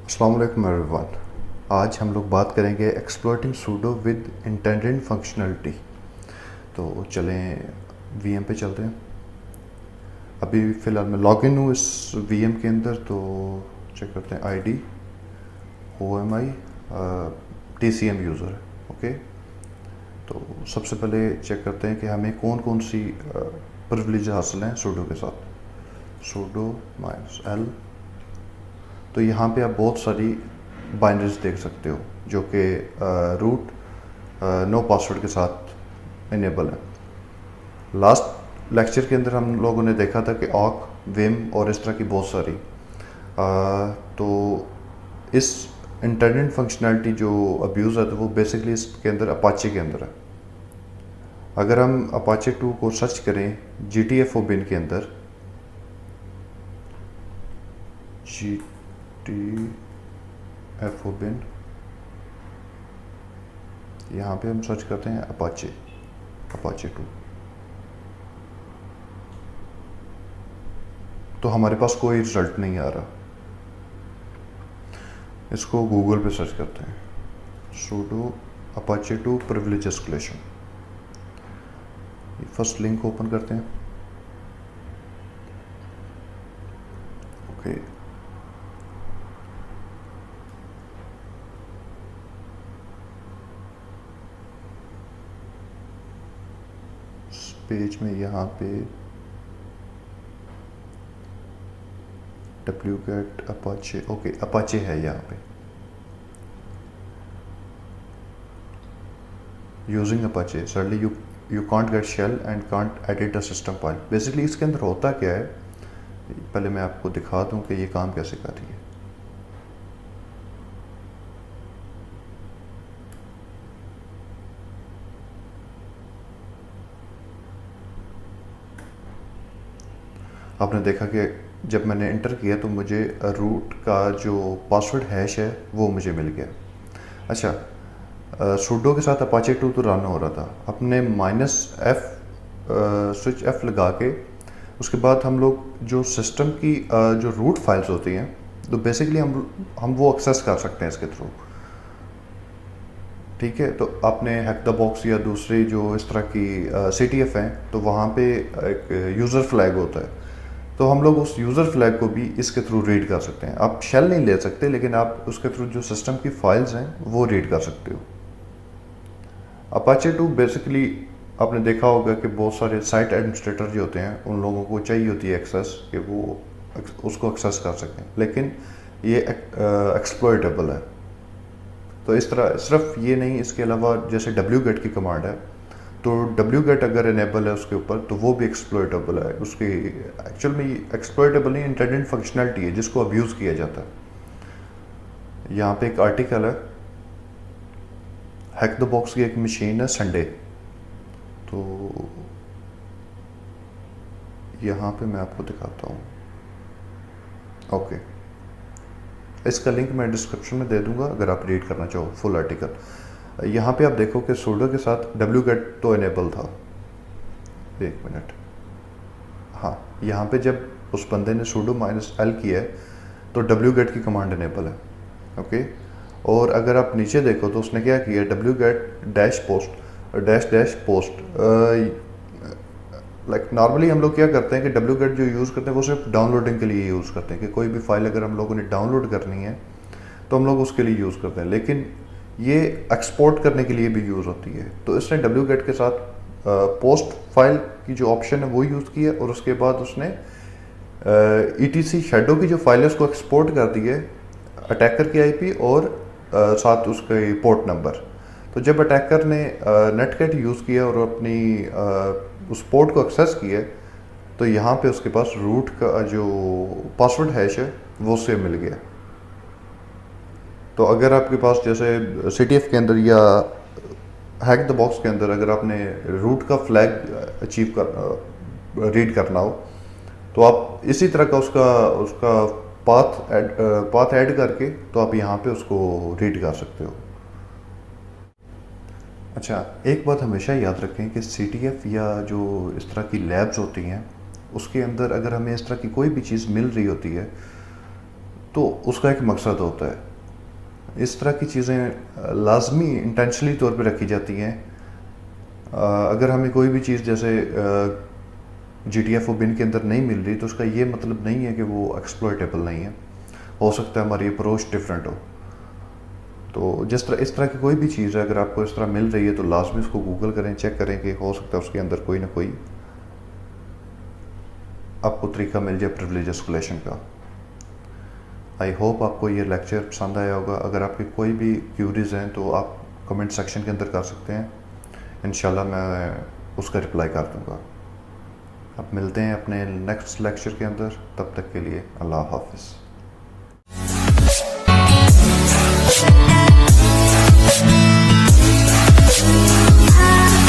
अस्सलाम वालेकुम एवरीवन। आज हम लोग बात करेंगे exploiting pseudo with intended functionality. तो चलें वीएम पे चलते हैं। अभी फ़िलहाल मैं लॉगिन हूँ इस वीएम के अंदर, तो चेक करते हैं आईडी OMI TCM यूज़र है। ओके, तो सबसे पहले चेक करते हैं कि हमें कौन कौन सी प्रिविलेज हासिल हैं सूडो के साथ। सूडो -L, तो यहाँ पे आप बहुत सारी बाइनरीज देख सकते हो जो कि रूट नो पासवर्ड के साथ इनेबल है। लास्ट लेक्चर के अंदर हम लोगों ने देखा था कि ऑक, विम और इस तरह की बहुत सारी तो इस इंटरनेट फंक्शनैलिटी जो अब्यूज़ है तो वो बेसिकली इसके अंदर अपाचे के अंदर है। अगर हम अपाचे 2 को सर्च करें GTFO बिन के अंदर, GTFO बिन, यहाँ पे हम सर्च करते हैं अपाचे 2, तो हमारे पास कोई रिजल्ट नहीं आ रहा। इसको गूगल पे सर्च करते हैं, pseudo Apache 2 privilege escalation. First link open करते हैं। ओके, इस पेज में यहाँ पे wget अपाचे, ओके अपाचे है यहाँ पे। Using Apache suddenly you can't get shell and can't edit a system file. Basically इसके अंदर होता क्या है, पहले मैं आपको दिखा दूं कि ये काम कैसे कर रही है। आपने देखा कि जब मैंने इंटर किया तो मुझे रूट का जो पासवर्ड हैश है वो मुझे मिल गया। अच्छा, सूडो के साथ अपाचे 2 तो रन हो रहा था। अपने -F स्विच F लगा के उसके बाद हम लोग जो सिस्टम की जो रूट फाइल्स होती हैं तो बेसिकली हम वो एक्सेस कर सकते हैं इसके थ्रू। ठीक है, तो आपने हैक द बॉक्स या दूसरी जो इस तरह की CTF हैं तो वहाँ पे एक यूज़र फ्लैग होता है, तो हम लोग उस यूज़र फ्लैग को भी इसके थ्रू रीड कर सकते हैं। आप शेल नहीं ले सकते, लेकिन आप उसके थ्रू जो सिस्टम की फाइल्स हैं वो रीड कर सकते हो। अपाचे 2 बेसिकली आपने देखा होगा कि बहुत सारे साइट एडमिनिस्ट्रेटर जो होते हैं उन लोगों को चाहिए होती है एक्सेस कि वो उसको एक्सेस कर सकें, लेकिन ये एक्सप्लॉइटेबल है। तो इस तरह सिर्फ ये नहीं, इसके अलावा जैसे wget की कमांड है, तो wget अगर इनेबल है उसके ऊपर तो वो भी एक्सप्लॉइटेबल है। उसकी एक्चुअल में एक्सप्लॉइटेबल नहीं, इंटेंडेड फंक्शनैलिटी है जिसको अब्यूज़ किया जाता है। यहाँ पे एक आर्टिकल है, हैक द बॉक्स की एक मशीन है संडे, तो यहाँ पे मैं आपको दिखाता हूँ। ओके, इसका लिंक मैं डिस्क्रिप्शन में दे दूंगा अगर आप रीड करना चाहो फुल आर्टिकल। यहाँ पे आप देखो कि सूडो के साथ wget तो इनेबल था। एक मिनट, हाँ, यहाँ पे जब उस बंदे ने सूडो -L किया है तो wget की कमांड इनेबल है। ओके, और अगर आप नीचे देखो तो उसने क्या किया, wget -post लाइक नॉर्मली हम लोग क्या करते हैं कि wget जो यूज़ करते हैं वो सिर्फ डाउनलोडिंग के लिए यूज़ करते हैं कि कोई भी फाइल अगर हम लोगों ने डाउनलोड करनी है तो हम लोग उसके लिए यूज़ करते हैं, लेकिन ये एक्सपोर्ट करने के लिए भी यूज़ होती है। तो इसने wget के साथ पोस्ट फाइल की जो ऑप्शन है वो यूज़ किया, और उसके बाद उसने ETC शेडो की जो फाइल है उसको एक्सपोर्ट कर दी है अटैकर की IP और साथ उसके पोर्ट नंबर। तो जब अटैकर ने नेटकैट यूज़ किया और अपनी उस पोर्ट को एक्सेस किया, तो यहाँ पे उसके पास रूट का जो पासवर्ड हैश है वो उससे मिल गया। तो अगर आपके पास जैसे CTF के अंदर या हैक द बॉक्स के अंदर अगर आपने रूट का फ्लैग अचीव कर रीड करना हो तो आप इसी तरह का उसका पाथ ऐड करके तो आप यहाँ पे उसको रीड कर सकते हो। अच्छा, एक बात हमेशा याद रखें कि CTF या जो इस तरह की लैब्स होती हैं उसके अंदर अगर हमें इस तरह की कोई भी चीज़ मिल रही होती है तो उसका एक मकसद होता है। इस तरह की चीज़ें लाजमी इंटेंशनली तौर पे रखी जाती हैं। अगर हमें कोई भी चीज़ जैसे GTFO बिन के अंदर नहीं मिल रही तो उसका ये मतलब नहीं है कि वो एक्सप्लॉयटेबल नहीं है। हो सकता है हमारी अप्रोच डिफरेंट हो। तो इस तरह की कोई भी चीज़ है, अगर आपको इस तरह मिल रही है तो लाजमी उसको गूगल करें, चेक करें कि हो सकता है उसके अंदर कोई ना कोई आपको तरीका मिल जाए प्रिविलेज एस्केलेशन का। आई होप आपको ये लेक्चर पसंद आया होगा। अगर आपकी कोई भी क्यूरीज हैं तो आप कमेंट सेक्शन के अंदर कर सकते हैं, इंशाल्लाह मैं उसका रिप्लाई कर दूँगा। अब मिलते हैं अपने नेक्स्ट लेक्चर के अंदर, तब तक के लिए अल्लाह हाफिज़। Ah